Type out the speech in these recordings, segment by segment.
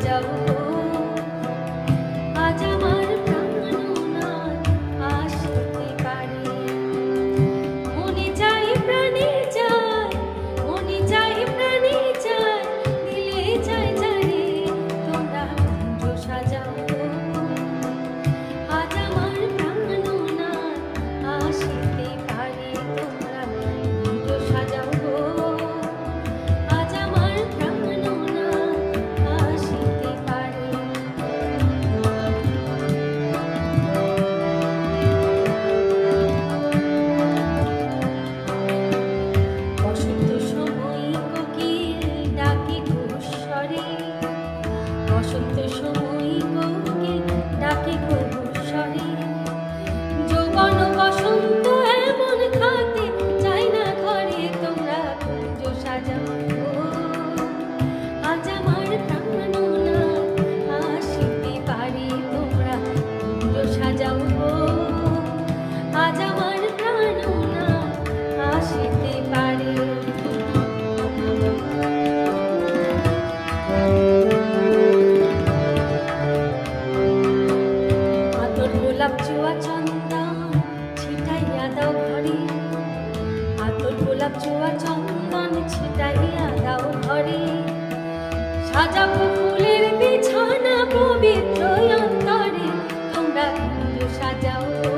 সাজাও গো, আজ আমার প্রাণনাথ আসতে পারে। মনে চাই প্রাণে চাই, মনে চাই প্রাণে চাই, দিলে চাই জারে তোমরা কুঞ্জ সাজাও গো, আজ আমার প্রাণনাথ আসতে পারে। তোমরা কুঞ্জ সাজাও গো, আজ আমার প্রাণনাথ আসতে পারে। বসন্ত সময় কোকিল ডাকে ঘোষরে, বসন্ত সময় কোকিল ডাকে ঘোষরে, যৌবন বসন্ত এমন থাকে চাই না ঘরে। তোমরা কুঞ্জ সাজাও গো, আজ আমার প্রাণনাথ আসতে পারে। তোমরা কুঞ্জ সাজাও গো, আজ আমার প্রাণনাথ আসতে পারে। আতর গোলাপ জুয়া চন্দন ছিটাইয়া দাও ঘরে, আতর গোলাপ জুয়া চন্দন ছিটাইয়া দাও ঘরে, সাজাবো ফুলের বিছানা পবিত্র অন্তরে। তোমরা কুঞ্জ সাজাও গো,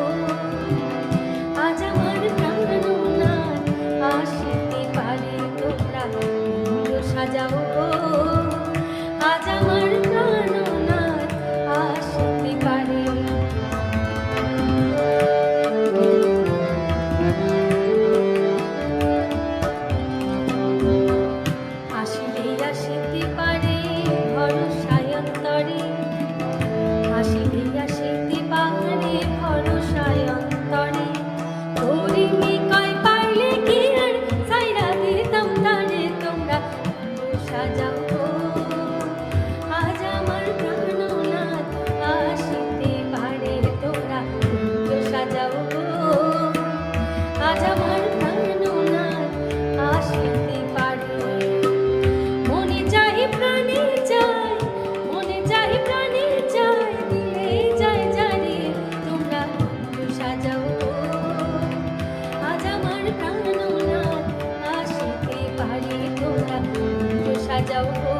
আজ আমার প্রাণনাথ আসতে পারে। তোমরা কুঞ্জ সাজাও গো, আজ আমার প্রাণনাথ আসতে পারে। আসিলেই আসিতে পারে ভরসায় অন্তরে, আসিলেই আসিতে পারে ভরসায় অন্তরে, তোরিমি কয় পাইলে কি আর সাইরা দিতাম তারে। তোমরা কুঞ্জ সাজাও গো, আজ আমার প্রাণনাথ আসতে পারে। তোমরা কুঞ্জ সাজাও গো, আজ আমার প্রাণনাথ আসতে পারে। মনে চাই প্রাণে চাই, মনে চাই প্রাণে চাই, দিলে যায় জারে তোমরা কুঞ্জ সাজাও গো, আজ আমার প্রাণনাথ আসতে পারে। তোমরা কুঞ্জ সাজাও গো,